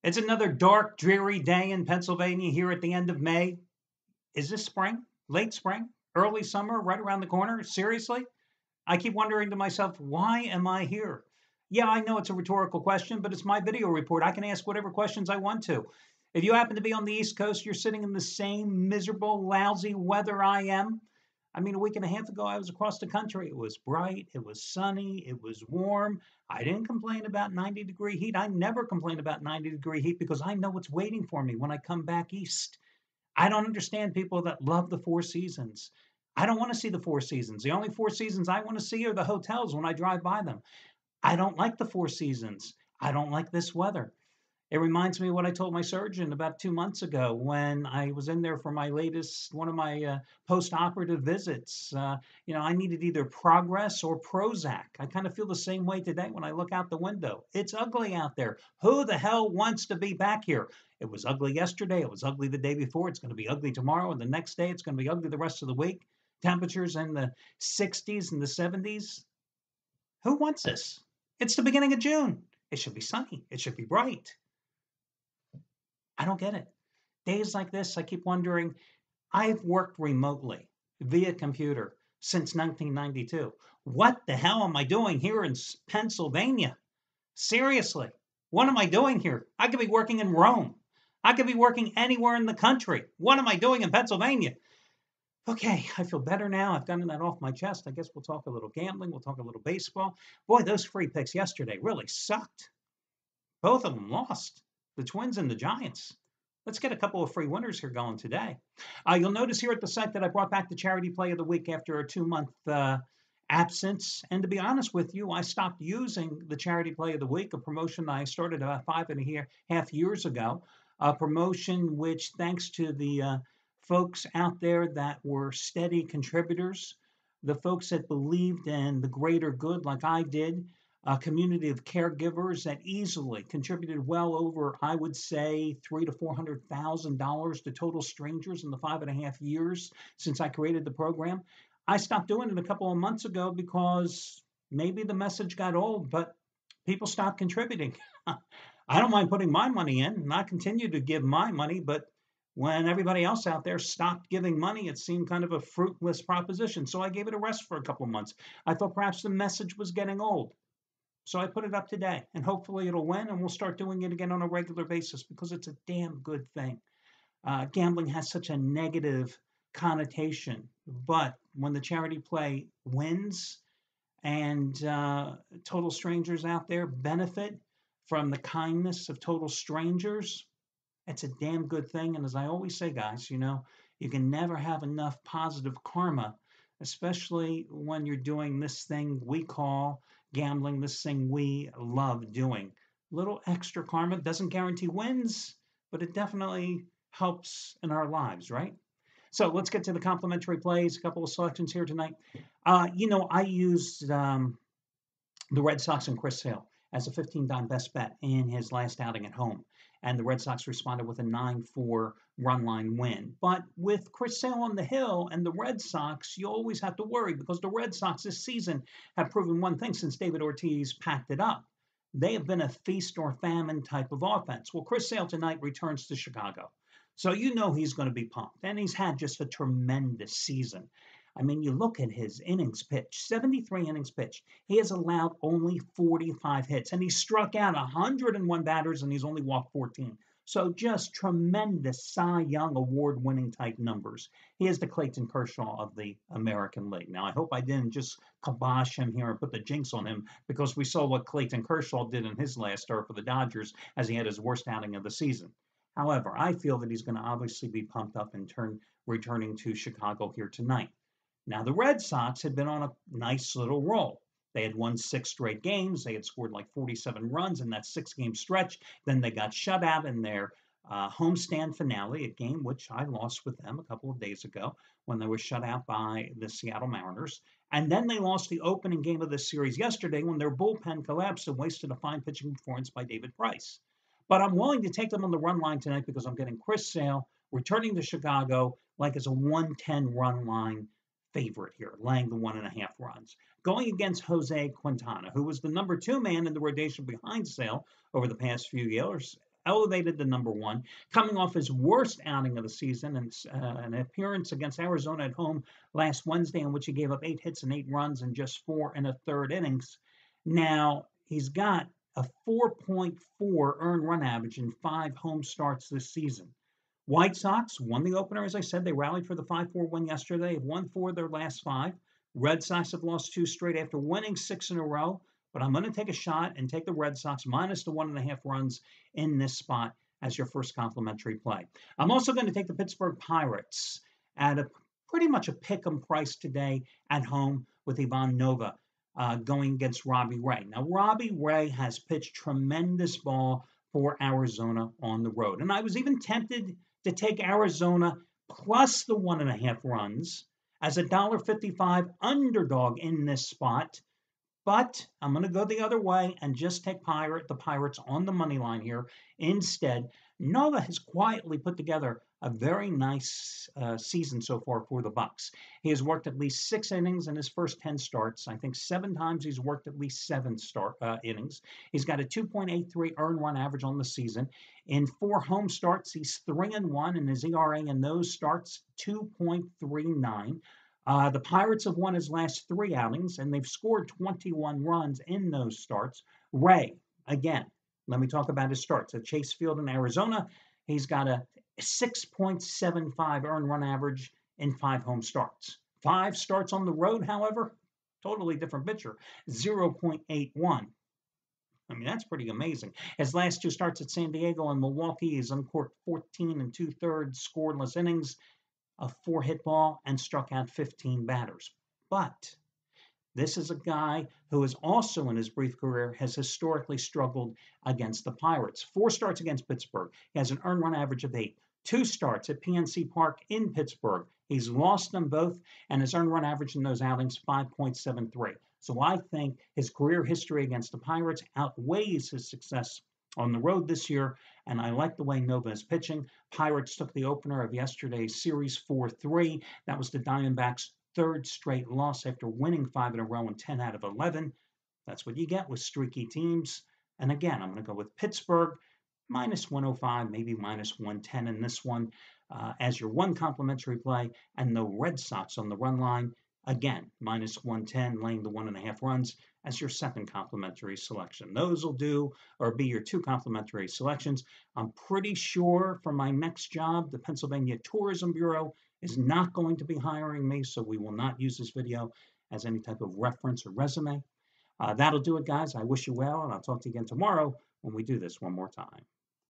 It's another dark, dreary day in Pennsylvania here at the end of May. Is this spring? Late spring? Early summer? Right around the corner? Seriously? I keep wondering to myself, why am I here? Yeah, I know it's a rhetorical question, but it's my video report. I can ask whatever questions I want to. If you happen to be on the East Coast, you're sitting in the same miserable, lousy weather I am. I mean, a week and a half ago, I was across the country. It was bright, it was sunny, it was warm. I didn't complain about 90-degree heat. I never complain about 90-degree heat because I know what's waiting for me when I come back east. I don't understand people that love the Four Seasons. I don't want to see the Four Seasons. The only Four Seasons I want to see are the hotels when I drive by them. I don't like the Four Seasons. I don't like this weather. It reminds me of what I told my surgeon about 2 months ago when I was in there for my latest, one of my post-operative visits. I needed either Progress or Prozac. I kind of feel the same way today when I look out the window. It's ugly out there. Who the hell wants to be back here? It was ugly yesterday. It was ugly the day before. It's going to be ugly tomorrow. And the next day, it's going to be ugly the rest of the week. Temperatures in the 60s and the 70s. Who wants this? It's the beginning of June. It should be sunny. It should be bright. I don't get it. Days like this, I keep wondering. I've worked remotely via computer since 1992. What the hell am I doing here in Pennsylvania? Seriously, what am I doing here? I could be working in Rome. I could be working anywhere in the country. What am I doing in Pennsylvania? Okay, I feel better now. I've gotten that off my chest. I guess we'll talk a little gambling. We'll talk a little baseball. Boy, those free picks yesterday really sucked. Both of them lost. The Twins and the Giants. Let's get a couple of free winners here going today. You'll notice here at the site that I brought back the charity play of the week after a 2-month absence. And to be honest with you, I stopped using the charity play of the week, a promotion I started about 5.5 years ago. A promotion which, thanks to the folks out there that were steady contributors, the folks that believed in the greater good like I did, a community of caregivers that easily contributed well over, I would say, $300,000 to $400,000 to total strangers in the 5.5 years since I created the program. I stopped doing it a couple of months ago because maybe the message got old, but people stopped contributing. I don't mind putting my money in, and I continue to give my money, but when everybody else out there stopped giving money, it seemed kind of a fruitless proposition. So I gave it a rest for a couple of months. I thought perhaps the message was getting old. So I put it up today, and hopefully it'll win, and we'll start doing it again on a regular basis because it's a damn good thing. Gambling has such a negative connotation, but when the charity play wins and total strangers out there benefit from the kindness of total strangers, it's a damn good thing. And as I always say, guys, you can never have enough positive karma, especially when you're doing this thing we call gambling, this thing we love doing. Little extra karma doesn't guarantee wins, but it definitely helps in our lives, right? So let's get to the complimentary plays. A couple of selections here tonight. I used the Red Sox and Chris Sale as a 15-dime best bet in his last outing at home. And the Red Sox responded with a 9-4 run line win. But with Chris Sale on the hill and the Red Sox, you always have to worry because the Red Sox this season have proven one thing since David Ortiz packed it up. They have been a feast or famine type of offense. Well, Chris Sale tonight returns to Chicago. So he's going to be pumped. And he's had just a tremendous season. I mean, you look at his innings pitched, 73 innings pitched. He has allowed only 45 hits, and he struck out 101 batters, and he's only walked 14. So just tremendous Cy Young award-winning type numbers. He is the Clayton Kershaw of the American League. Now, I hope I didn't just kibosh him here and put the jinx on him because we saw what Clayton Kershaw did in his last start for the Dodgers as he had his worst outing of the season. However, I feel that he's going to obviously be pumped up and returning to Chicago here tonight. Now, the Red Sox had been on a nice little roll. They had won 6 straight games. They had scored like 47 runs in that 6-game stretch. Then they got shut out in their homestand finale, a game which I lost with them a couple of days ago when they were shut out by the Seattle Mariners. And then they lost the opening game of the series yesterday when their bullpen collapsed and wasted a fine pitching performance by David Price. But I'm willing to take them on the run line tonight because I'm getting Chris Sale returning to Chicago like as a 110 run line favorite here, laying the 1.5 runs. Going against Jose Quintana, who was the number 2 man in the rotation behind Sale over the past few elevated to number one, coming off his worst outing of the season and an appearance against Arizona at home last Wednesday, in which he gave up 8 hits and 8 runs in just 4 1/3 innings. Now, he's got a 4.4 earned run average in 5 home starts this season. White Sox won the opener, as I said. They rallied for the 5-4 win yesterday. They've won 4 of their last 5. Red Sox have lost 2 straight after winning 6 in a row. But I'm going to take a shot and take the Red Sox minus the 1.5 runs in this spot as your first complimentary play. I'm also going to take the Pittsburgh Pirates at pretty much a pick-em price today at home with Ivan Nova going against Robbie Ray. Now, Robbie Ray has pitched tremendous ball for Arizona on the road. And I was even tempted to take Arizona plus the 1.5 runs as a $1.55 underdog in this spot. But I'm going to go the other way and just take the Pirates on the money line here. Instead, Nova has quietly put together a very nice season so far for the Bucs. He has worked at least 6 innings in his first 10 starts. I think 7 times he's worked at least 7 innings. He's got a 2.83 earned run average on the season. In 4 home starts, he's 3-1, and his ERA in those starts 2.39. The Pirates have won his last 3 outings, and they've scored 21 runs in those starts. Ray, again, let me talk about his starts. At Chase Field in Arizona, he's got a 6.75 earned run average in 5 home starts. 5 starts on the road, however, totally different picture, 0.81. I mean, that's pretty amazing. His last 2 starts at San Diego and Milwaukee, he's uncorked 14 2/3 scoreless innings, a 4-hit ball, and struck out 15 batters. But this is a guy who is also in his brief career has historically struggled against the Pirates. 4 starts against Pittsburgh. He has an earned run average of 8. 2 starts at PNC Park in Pittsburgh. He's lost them both, and his earned run average in those outings, 5.73. So I think his career history against the Pirates outweighs his success on the road this year, and I like the way Nova is pitching. Pirates took the opener of yesterday's series 4-3. That was the Diamondbacks' 3rd straight loss after winning 5 in a row and 10 out of 11. That's what you get with streaky teams. And again, I'm going to go with Pittsburgh, minus 105, maybe minus 110 in this one as your one complimentary play, and the Red Sox on the run line. Again, minus 110, laying the 1.5 runs as your second complimentary selection. Those will do, or be your 2 complimentary selections. I'm pretty sure for my next job, the Pennsylvania Tourism Bureau is not going to be hiring me, so we will not use this video as any type of reference or resume. That'll do it, guys. I wish you well, and I'll talk to you again tomorrow when we do this one more time.